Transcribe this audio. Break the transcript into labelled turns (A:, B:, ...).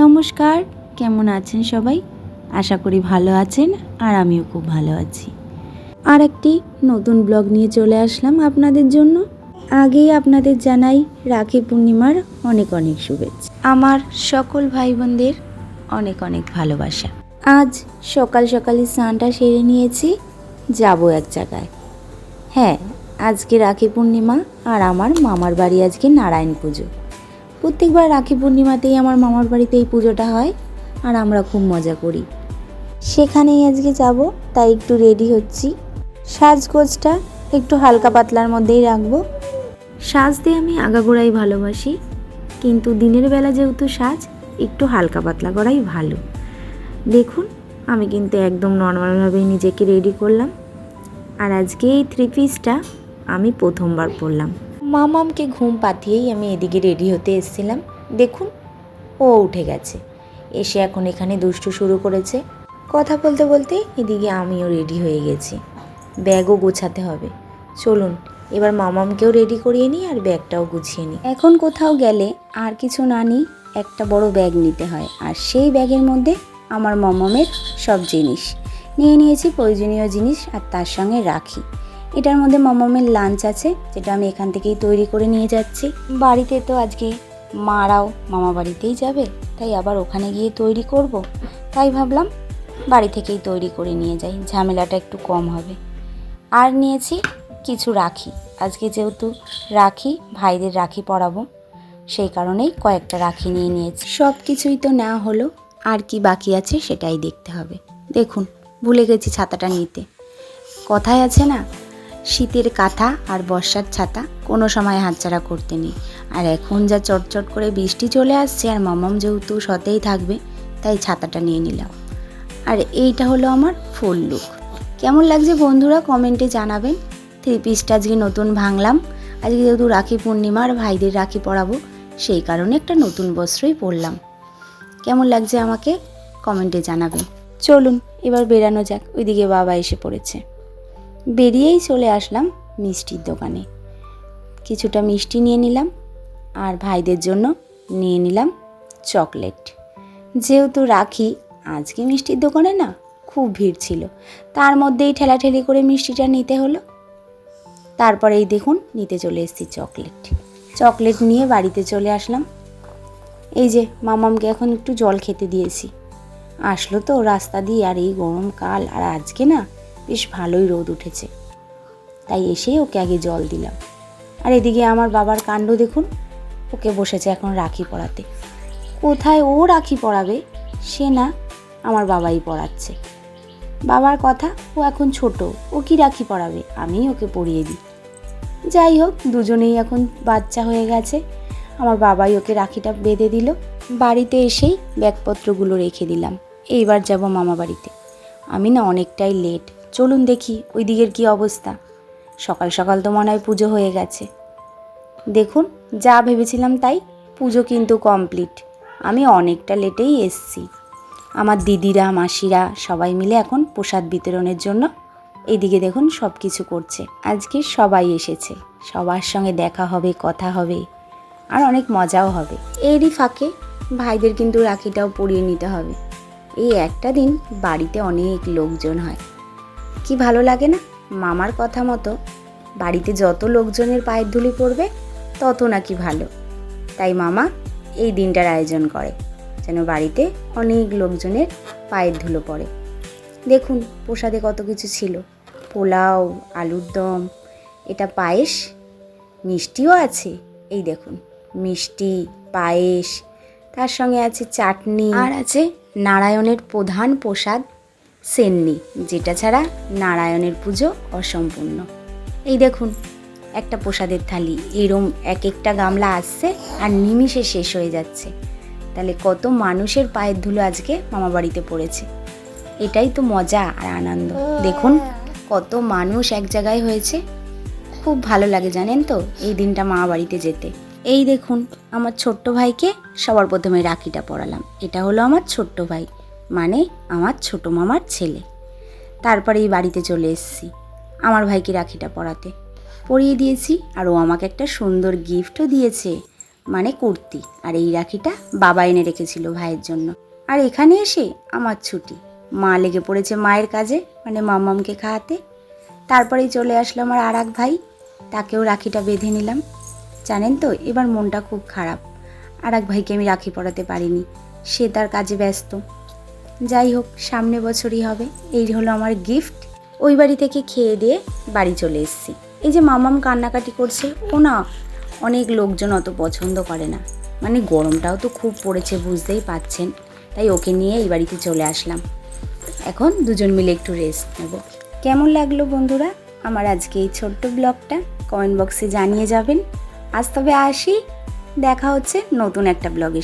A: নমস্কার, কেমন আছেন সবাই? আশা করি ভালো আছেন আর আমিও খুব ভালো আছি। আর একটি নতুন ব্লগ নিয়ে চলে আসলাম আপনাদের জন্য। আগেই আপনাদের জানাই রাখি পূর্ণিমার অনেক অনেক শুভেচ্ছা। আমার সকল ভাই বোনদের অনেক অনেক ভালোবাসা। আজ সকাল সকালই স্নানটা সেরে নিয়েছি, যাব এক জায়গায়। হ্যাঁ, আজকে রাখি পূর্ণিমা আর আমার মামার বাড়ি আজকে নারায়ণ পুজো। প্রত্যেকবার রাখি পূর্ণিমাতেই আমার মামার বাড়িতে এই পুজোটা হয় আর আমরা খুব মজা করি। সেখানেই আজকে যাব, তাই একটু রেডি হচ্ছি। সাজগোজটা একটু হালকা পাতলার মধ্যেই রাখবো। সাজতে আমি আগাগোড়াই ভালোবাসি, কিন্তু দিনের বেলা যেহেতু সাজ, একটু হালকা পাতলা করাই ভালো। দেখুন, আমি কিন্তু একদম নর্মালভাবেই নিজেকে রেডি করলাম। আর আজকে এই 3 পিসটা আমি প্রথমবার পরলাম। মামামকে ঘুম পাতিয়েই আমি এদিকে রেডি হতে এসেছিলাম। দেখুন, ও উঠে গেছে, এসে এখন এখানে দুষ্টু শুরু করেছে। কথা বলতে বলতে এদিকে আমিও রেডি হয়ে গেছি, ব্যাগও গোছাতে হবে। চলুন এবার মামামকেও রেডি করিয়ে নিই আর ব্যাগটাও গুছিয়ে নিই। এখন কোথাও গেলে আর কিছু না নিই, একটা বড় ব্যাগ নিতে হয়, আর সেই ব্যাগের মধ্যে আমার মামামের সব জিনিস নিয়ে নিয়েছি, প্রয়োজনীয় জিনিস, আর তার সঙ্গে রাখি। এটার মধ্যে মামামের লাঞ্চ আছে, যেটা আমি এখান থেকেই তৈরি করে নিয়ে যাচ্ছি। বাড়িতে তো আজকে মারাও মামা বাড়িতেই যাবে, তাই আবার ওখানে গিয়ে তৈরি করব। তাই ভাবলাম বাড়ি থেকেই তৈরি করে নিয়ে যাই, ঝামেলাটা একটু কম হবে। আর নিয়েছি কিছু রাখি, আজকে যেহেতু রাখি, ভাইদের রাখি পরাবো, সেই কারণেই কয়েকটা রাখি নিয়ে নিয়েছি। সব কিছুই তো নেওয়া হলো, আর কি বাকি আছে সেটাই দেখতে হবে। দেখুন, ভুলে গেছি ছাতাটা নিতে। কথায় আছে না, শীতের কাঁথা আর বর্ষার ছাতা কোনো সময় হাতছাড়া করতে নেই। আর এখন যা চটচট করে বৃষ্টি চলে আসছে, আর মামাম যেহেতু সতেই থাকবে, তাই ছাতাটা নিয়ে নিলাম। আর এইটা হলো আমার ফুল লুক। কেমন লাগছে বন্ধুরা কমেন্টে জানাবেন। 3 পিসটা আজকে নতুন ভাঙলাম। আজকে যেহেতু রাখি পূর্ণিমা আর ভাইদের রাখি পরাবো, সেই কারণে একটা নতুন বস্ত্রই পরলাম। কেমন লাগছে আমাকে কমেন্টে জানাবেন। চলুন এবার বেরানো যাক। ওইদিকে বাবা এসে পড়েছে। বেরিয়েই চলে আসলাম মিষ্টির দোকানে। কিছুটা মিষ্টি নিয়ে নিলাম, আর ভাইদের জন্য নিয়ে নিলাম চকলেট। যেহেতু রাখি, আজকে মিষ্টির দোকানে না খুব ভিড় ছিল, তার মধ্যেই ঠেলাঠেলি করে মিষ্টিটা নিতে হলো। তারপরেই দেখুন নিতে চলে এসেছি চকলেট নিয়ে বাড়িতে চলে আসলাম। এই যে মামামকে এখন একটু জল খেতে দিয়েছি, আসলো তো রাস্তা দিয়ে, আর এই গরমকাল, আর আজকে না বেশ ভালোই রোদ উঠেছে, তাই এসেই ওকে আগে জল দিলাম। আর এদিকে আমার বাবার কাণ্ড দেখুন, ওকে বসেছে এখন রাখি পরাতে। কোথায় ও রাখি পরাবে, সে না আমার বাবাই পরাচ্ছে। বাবার কথা, ও এখন ছোট, ও কি রাখি পরাবে, আমিই ওকে পরিয়ে দিই। যাই হোক, দুজনেই এখন বাচ্চা হয়ে গেছে। আমার বাবাই ওকে রাখিটা বেঁধে দিল। বাড়িতে এসেই ব্যাগপত্রগুলো রেখে দিলাম। এইবার যাব মামা বাড়িতে। আমি না অনেকটাই লেট। চলুন দেখি ওই দিকের কী অবস্থা। সকাল সকাল তো মনে হয় পুজো হয়ে গেছে। দেখুন, যা ভেবেছিলাম তাই, পুজো কিন্তু কমপ্লিট। আমি অনেকটা লেটেই এসছি। আমার দিদিরা, মাসিরা সবাই মিলে এখন প্রসাদ বিতরণের জন্য এইদিকে দেখুন সব কিছু করছে। আজকে সবাই এসেছে, সবার সঙ্গে দেখা হবে, কথা হবে, আর অনেক মজাও হবে। এরই ফাঁকে ভাইদের কিন্তু রাখিটাও পরিয়ে নিতে হবে। এই একটা দিন বাড়িতে অনেক লোকজন হয়, কি ভালো লাগে না? মামার কথা মতো বাড়িতে যত লোকজনের পায়ের ধুলি পড়বে তত নাকি ভালো। তাই মামা এই দিনটার আয়োজন করে যেন বাড়িতে অনেক লোকজনের পায়ের ধুলো পড়ে। দেখুন প্রসাদে কত কিছু ছিল, পোলাও, আলুর দম, এটা পায়েস, মিষ্টিও আছে। এই দেখুন মিষ্টি, পায়েস, তার সঙ্গে আছে চাটনি, আর আছে নারায়ণের প্রধান প্রসাদ সেন্নি, যেটা ছাড়া নারায়ণের পুজো অসম্পূর্ণ। এই দেখুন একটা প্রসাদের থালি, এরম এক একটা গামলা আসছে আর নিমিষে শেষ হয়ে যাচ্ছে। তাহলে কত মানুষের পায়ের ধুলো আজকে মামা বাড়িতে পড়েছে। এটাই তো মজা আর আনন্দ। দেখুন কত মানুষ এক জায়গায় হয়েছে, খুব ভালো লাগে জানেন তো এই দিনটা মামা বাড়িতে যেতে। এই দেখুন আমার ছোট্ট ভাইকে সবার প্রথমে রাখিটা পরালাম। এটা হলো আমার ছোট্ট ভাই, মানে আমার ছোট মামার ছেলে। তারপরে এই বাড়িতে চলে এসেছি আমার ভাইকে রাখিটা পরাতে, পরিয়ে দিয়েছি। আর ও আমাকে একটা সুন্দর গিফটও দিয়েছে, মানে কুর্তি, আর এই রাখিটা বাবা এনে রেখেছিল ভাইয়ের জন্য। আর এখানে এসে আমার ছুটি, মা লেগে পড়েছে মায়ের কাজে, মানে মাম্মামকে খাওয়াতে। তারপরেই চলে আসলো আমার আর এক ভাই, তাকেও রাখিটা বেঁধে নিলাম। জানেন তো এবার মনটা খুব খারাপ, আর এক ভাইকে আমি রাখি পরাতে পারিনি, সে তার কাজে ব্যস্ত। যাই হোক, সামনে বছরই হবে। এই হলো আমার গিফট। ওই বাড়ি থেকে খেয়ে দিয়ে বাড়ি চলে এসেছি। এই যে মামাম কান্নাকাটি করছে, ও না অনেক লোকজন অত পছন্দ করে না, মানে গরমটাও তো খুব পড়েছে বুঝতেই পাচ্ছেন, তাই ওকে নিয়ে এই বাড়িতে চলে আসলাম। এখন দুজন মিলে একটু রেস্ট নেব। কেমন লাগলো বন্ধুরা আমার আজকে এই ছোট্ট ব্লগটা, কমেন্ট বক্সে জানিয়ে যাবেন। আজ তবে আসি, দেখা হচ্ছে নতুন একটা ব্লগে।